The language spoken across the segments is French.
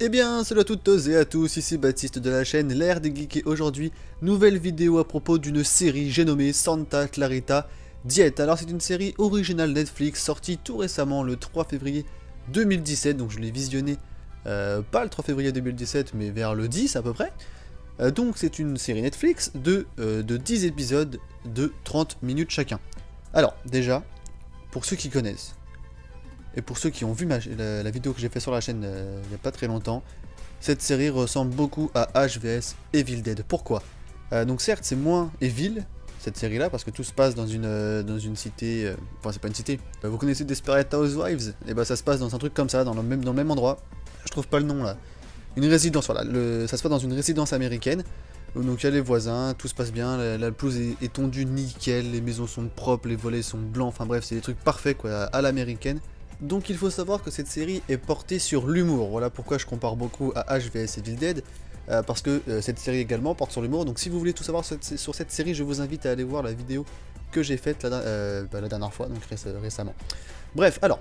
Eh bien, salut à toutes et à tous, ici Baptiste de la chaîne L'Air des Geeks et aujourd'hui, nouvelle vidéo à propos d'une série j'ai nommée Santa Clarita Diet. Alors c'est une série originale Netflix sortie tout récemment le 3 février 2017, donc je l'ai visionnée pas le 3 février 2017 mais vers le 10 à peu près. Donc c'est une série Netflix de 10 épisodes de 30 minutes chacun. Alors déjà, pour ceux qui connaissent, et pour ceux qui ont vu la vidéo que j'ai fait sur la chaîne il n'y a pas très longtemps, cette série ressemble beaucoup à HVS Evil Dead. Pourquoi Donc certes c'est moins Evil, cette série là, parce que tout se passe dans une cité, enfin c'est pas une cité, vous connaissez Desperate Housewives, et bah ça se passe dans un truc comme ça, dans le même endroit, je trouve pas le nom là, une résidence, voilà, ça se passe dans une résidence américaine, donc il y a les voisins, tout se passe bien, la pelouse est tondue nickel, les maisons sont propres, les volets sont blancs, enfin bref c'est des trucs parfaits quoi, à l'américaine. Donc il faut savoir que cette série est portée sur l'humour, voilà pourquoi je compare beaucoup à HVS Evil Dead, parce que cette série également porte sur l'humour, donc si vous voulez tout savoir sur cette série, je vous invite à aller voir la vidéo que j'ai faite la dernière fois, donc récemment. Bref, alors,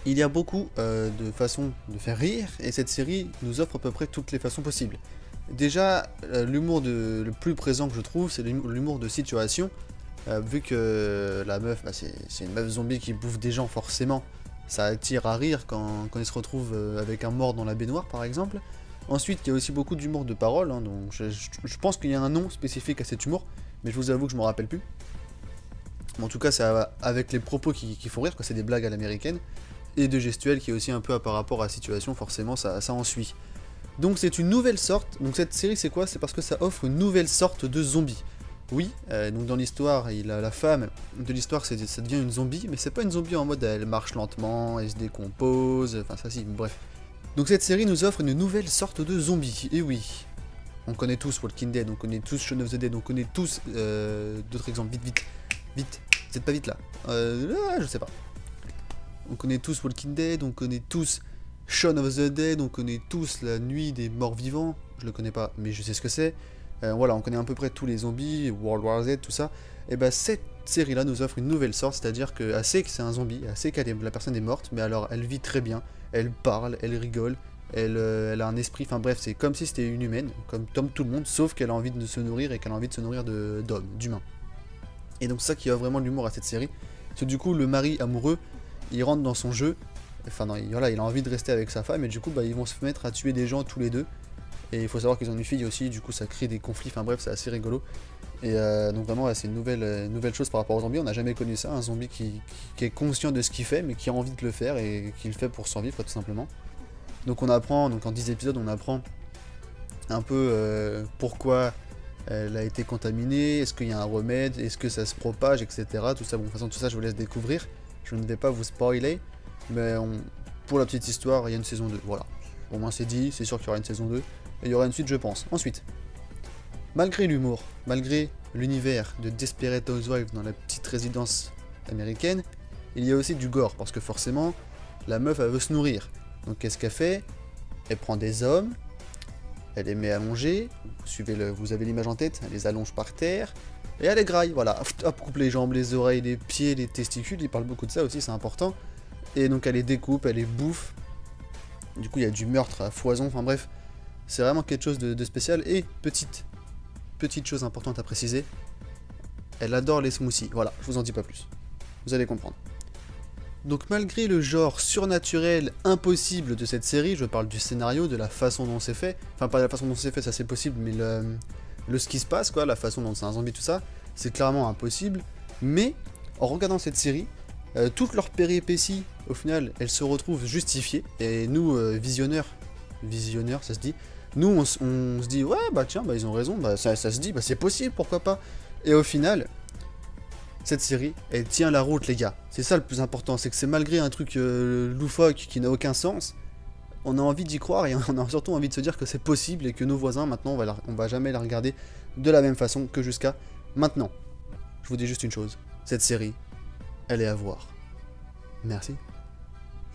il y a beaucoup de façons de faire rire, et cette série nous offre à peu près toutes les façons possibles. Déjà, l'humour le plus présent que je trouve, c'est l'humour de situation, vu que la meuf, bah, c'est une meuf zombie qui bouffe des gens forcément, ça attire à rire quand il se retrouve avec un mort dans la baignoire par exemple. Ensuite il y a aussi beaucoup d'humour de parole, hein, donc je pense qu'il y a un nom spécifique à cet humour, mais je vous avoue que je me rappelle plus. Mais en tout cas c'est avec les propos qui font rire, c'est des blagues à l'américaine, et de gestuels qui est aussi un peu par rapport à la situation, forcément ça en suit. Donc c'est une nouvelle sorte, donc cette série c'est quoi? C'est parce que ça offre une nouvelle sorte de zombie. Oui, donc dans l'histoire, la femme de l'histoire, ça devient une zombie, mais c'est pas une zombie en mode elle marche lentement, elle se décompose, enfin ça si, bref. Donc cette série nous offre une nouvelle sorte de zombie, et oui. On connaît tous Walking Dead, on connaît tous Shaun of the Dead, on connaît tous d'autres exemples, vite, vous êtes pas vite là, je sais pas. On connaît tous Walking Dead, on connaît tous Shaun of the Dead, on connaît tous la nuit des morts vivants, je le connais pas, mais je sais ce que c'est. Voilà, on connaît à peu près tous les zombies, World War Z, tout ça. Et bah cette série-là nous offre une nouvelle sorte, c'est-à-dire qu'elle sait que c'est un zombie, elle sait que la personne est morte, mais alors elle vit très bien, elle parle, elle rigole, elle a un esprit, enfin bref, c'est comme si c'était une humaine, comme tout le monde, sauf qu'elle a envie de se nourrir et qu'elle a envie de se nourrir d'hommes, d'humains. Et donc c'est ça qui offre vraiment de l'humour à cette série. Parce que du coup, le mari amoureux, il rentre dans son jeu, enfin non, voilà, il a envie de rester avec sa femme, et du coup, bah, ils vont se mettre à tuer des gens tous les deux. Et il faut savoir qu'ils ont une fille aussi, du coup ça crée des conflits, enfin bref, c'est assez rigolo. Et donc vraiment, ouais, c'est une nouvelle chose par rapport aux zombies, on n'a jamais connu ça, un zombie qui est conscient de ce qu'il fait, mais qui a envie de le faire, et qui le fait pour survivre, tout simplement. Donc on apprend, donc en 10 épisodes, on apprend un peu pourquoi elle a été contaminée, est-ce qu'il y a un remède, est-ce que ça se propage, etc. Tout ça, bon, de toute façon, tout ça, je vous laisse découvrir, je ne vais pas vous spoiler, mais pour la petite histoire, il y a une saison 2, voilà. Au moins c'est dit, c'est sûr qu'il y aura une saison 2. Et il y aura une suite, je pense. Ensuite, malgré l'humour, malgré l'univers de Desperate Housewives dans la petite résidence américaine, il y a aussi du gore, parce que forcément, la meuf, elle veut se nourrir. Donc qu'est-ce qu'elle fait? Elle prend des hommes, elle les met allongés, vous avez l'image en tête, elle les allonge par terre, et elle les graille, voilà. Hop, coupe les jambes, les oreilles, les pieds, les testicules, il parle beaucoup de ça aussi, c'est important. Et donc elle les découpe, elle les bouffe. Du coup, il y a du meurtre à foison, enfin bref. C'est vraiment quelque chose de spécial. Et petite chose importante à préciser, elle adore les smoothies. Voilà, je vous en dis pas plus. Vous allez comprendre. Donc malgré le genre surnaturel impossible de cette série, je parle du scénario, de la façon dont c'est fait, enfin pas de la façon dont c'est fait, ça c'est possible, mais ce qui se passe, quoi, la façon dont c'est un zombie, tout ça, c'est clairement impossible. Mais en regardant cette série, toutes leurs péripéties, au final, elles se retrouvent justifiées. Et nous, visionneurs, ça se dit, nous on se dit ouais bah tiens bah ils ont raison, bah ça se dit, bah c'est possible, pourquoi pas. Et au final, cette série, elle tient la route les gars. C'est ça le plus important, c'est que c'est malgré un truc loufoque qui n'a aucun sens, on a envie d'y croire et on a surtout envie de se dire que c'est possible et que nos voisins maintenant on va jamais la regarder de la même façon que jusqu'à maintenant. Je vous dis juste une chose, cette série, elle est à voir. Merci.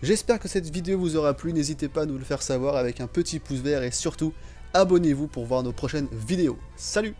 J'espère que cette vidéo vous aura plu, n'hésitez pas à nous le faire savoir avec un petit pouce vert et surtout, abonnez-vous pour voir nos prochaines vidéos. Salut!